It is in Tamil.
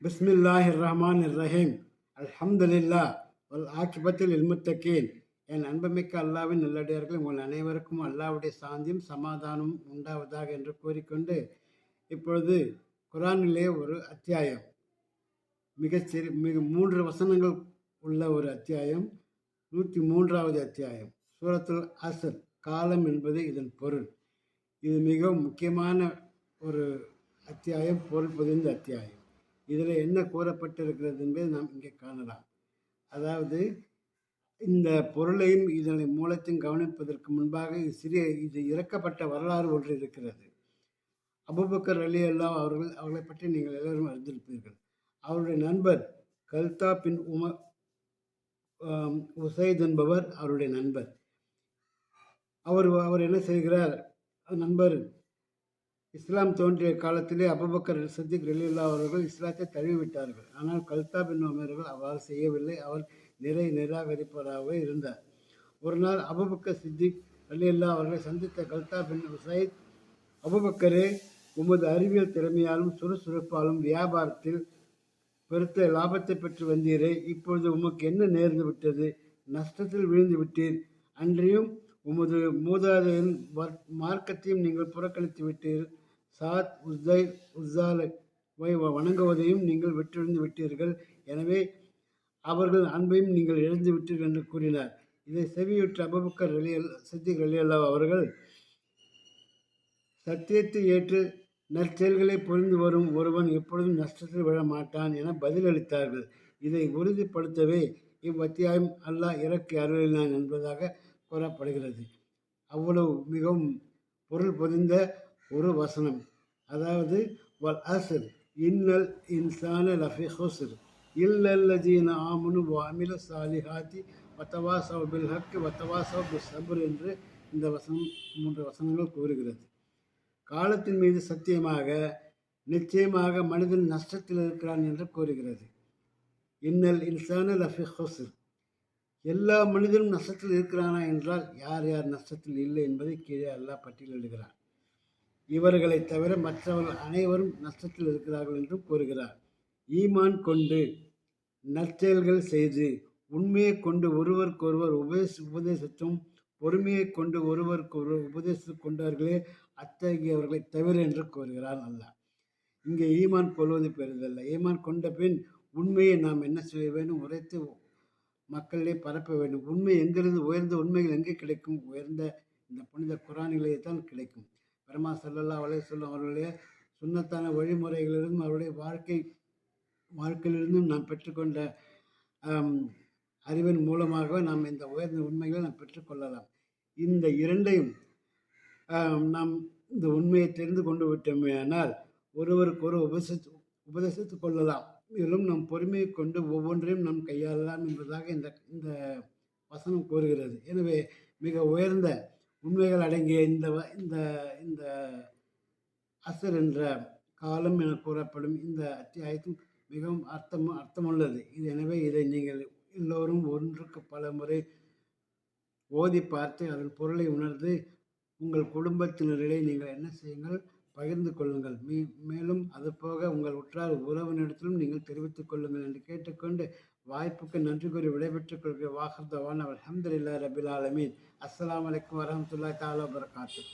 பிஸ்மில்லாஹிர் ரஹ்மானிர் ரஹீம். அல்ஹம்துலில்லா வல் ஆக்கிபத்தில் இல்முத்தகீன். என் அன்புமிக்க அல்லாவின் நல்லடியார்கள், உங்கள் அனைவருக்கும் அல்லாவுடைய சாந்தியும் சமாதானமும் உண்டாவதாக என்று கூறிக்கொண்டு, இப்பொழுது குரானிலே ஒரு அத்தியாயம், மிக 3 வசனங்கள் உள்ள ஒரு அத்தியாயம், 103வது அத்தியாயம், சூரத்துல் அஸ்ர். காலம் என்பது இதன் பொருள். இது மிகவும் முக்கியமான ஒரு அத்தியாயம், பொருள் பொதிந்த அத்தியாயம். இதில் என்ன கூறப்பட்டிருக்கிறது என்பதை நாம் இங்கே காணலாம். அதாவது இந்த பொருளையும் இதனை மூலத்தையும் கவனிப்பதற்கு முன்பாக இது இறக்கப்பட்ட வரலாறு ஒன்று இருக்கிறது. அபூபக்கர் ரலியல்லாஹு அவர்களை பற்றி நீங்கள் எல்லோரும் அறிந்திருப்பீர்கள். அவருடைய நண்பர் கல்தா பின் உசைத் என்பவர் அவருடைய நண்பர். அவர் என்ன செய்கிறார்? நண்பர் இஸ்லாம் தோன்றிய காலத்திலே அபூபக்கர் சித்திக் ரலியல்லாஹு அவர்கள் இஸ்லாத்தை தழுவிவிட்டார்கள். ஆனால் கல்தா பின் உமர்கள் அவ்வாறு செய்யவில்லை. அவர் நிராகரிப்பவராகவே இருந்தார். ஒரு நாள் அபூபக்கர் சித்திக் ரலியல்லாஹு அவர்களை சந்தித்த கல்தா பின் உசைத், அபூபக்கரே, உமது அறிவியல் திறமையாலும் சுறுசுறுப்பாலும் வியாபாரத்தில் பெருத்த லாபத்தை பெற்று வந்தீரே, இப்பொழுது உமக்கு என்ன நேர்ந்து விட்டது? நஷ்டத்தில் விழுந்து விட்டீர். அன்றியும் உமது மூதாதையின் மார்க்கத்தையும் நீங்கள் புறக்கணித்து விட்டீர். சாத் உஸ்ஸாலை வணங்குவதையும் நீங்கள் விட்டிருந்து விட்டீர்கள். எனவே அவர்கள் அன்பையும் நீங்கள் இழந்து விட்டீர்கள் என்று கூறினார். இதை செவியுற்ற அபூபக்கர் சித்திக் ரலியல்லாஹு அவர்கள், சத்தியத்தை ஏற்று நற்செயல்களை புரிந்து வரும் ஒருவன் எப்பொழுதும் நஷ்டத்தில் விழ மாட்டான் என பதிலளித்தார்கள். இதை உறுதிப்படுத்தவே இவ்வத்தியாயம் அல்லாஹ் இறக்கி அருளினான் என்பதாக கூறப்படுகிறது. அவ்வளவு மிகவும் பொருள் பொதிந்த ஒரு வசனம். அதாவது வல் அஸ்ர் இன்னல் இன்சான லஃபி ஹுஸ்ர் இல்லல்லதீன ஆமனு வஅமிலு ஸாலிஹாத்தி வதவாஸவ் பில் ஹக்கி வதவாஸவ் பிஸ் ஸப்ர் என்று இந்த வசனம் 3 வசனங்கள் கூறுகிறது. காலத்தின் மீது சத்தியமாக, நிச்சயமாக மனிதன் நஷ்டத்தில் இருக்கிறான் என்று கூறுகிறது. இன்னல் இன்சான லஃபி ஹுஸ்ர், எல்லா மனிதனும் நஷ்டத்தில் இருக்கிறானா என்றால் யார் யார் நஷ்டத்தில் இல்லை என்பதை கீழே அல்லாஹ் பட்டியலிடுகிறார். இவர்களை தவிர மற்றவர்கள் அனைவரும் நஷ்டத்தில் இருக்கிறார்கள் என்றும் கூறுகிறார். ஈமான் கொண்டு நற்செயல்கள் செய்து உண்மையை கொண்டு ஒருவருக்கொருவர் உபதேசித்தும் பொறுமையை கொண்டு ஒருவருக்கொருவர் உபதேசித்துக் கொண்டார்களே, அத்தகையவர்களை தவிர என்று கூறுகிறார் அல்லாஹ். இங்கே ஈமான் கொள்வது பெரிதல்ல. ஈமான் கொண்ட பின் உண்மையை நாம் என்ன செய்ய வேண்டும்? உரைத்து மக்களிடையே பரப்ப வேண்டும். உண்மை எங்கிருந்து, உயர்ந்த உண்மைகள் எங்கே கிடைக்கும்? உயர்ந்த இந்த புனித குரானிலேயே தான் கிடைக்கும். பெருமா ஸல்லல்லாஹு அலைஹி வஸல்லம் அவர்களுடைய சுன்னத்தான வழிமுறைகளிலிருந்தும் அவருடைய வாழ்க்கையிலிருந்தும் நாம் பெற்றுக்கொண்ட அறிவின் மூலமாக நாம் இந்த உயர்ந்த உண்மைகளை நாம் பெற்றுக்கொள்ளலாம். இந்த இரண்டையும் நாம் இந்த உண்மையை தெரிந்து கொண்டு விட்டோமேயானால் ஒருவருக்கு ஒரு உபதேசித்துக் கொள்ளலாம். மேலும் நம் பொறுமையை கொண்டு ஒவ்வொன்றையும் நாம் கையாளலாம் என்பதாக இந்த வசனம் கூறுகிறது. எனவே மிக உயர்ந்த உண்மைகள் அடங்கிய இந்த அஸ்ர் என்ற காலம் என கூறப்படும் இந்த அத்தியாயத்தும் மிகவும் அர்த்தமுள்ளது. எனவே இதை நீங்கள் எல்லோரும் ஒன்றுக்கு பல முறை ஓதி பார்த்து அதன் பொருளை உணர்ந்து உங்கள் குடும்பத்தினரிடையே நீங்கள் என்ன செய்யுங்கள்? பகிர்ந்து கொள்ளுங்கள். மேலும் அதுபோக உங்கள் உற்றார் உறவினரிடத்திலும் நீங்கள் தெரிவித்துக் கொள்ளுங்கள் என்று கேட்டுக்கொண்டு வாய்ப்புக்கு நன்றி கூறி விடைபெற்றுக் கொள்கிற வாஹர் தவான் அல்ஹம்துலில்லாஹி ரபில் ஆலமீன். அஸ்ஸலாமு அலைக்கும் வரஹ்மத்துல்லாஹி தஆலா வபரகாத்துஹு.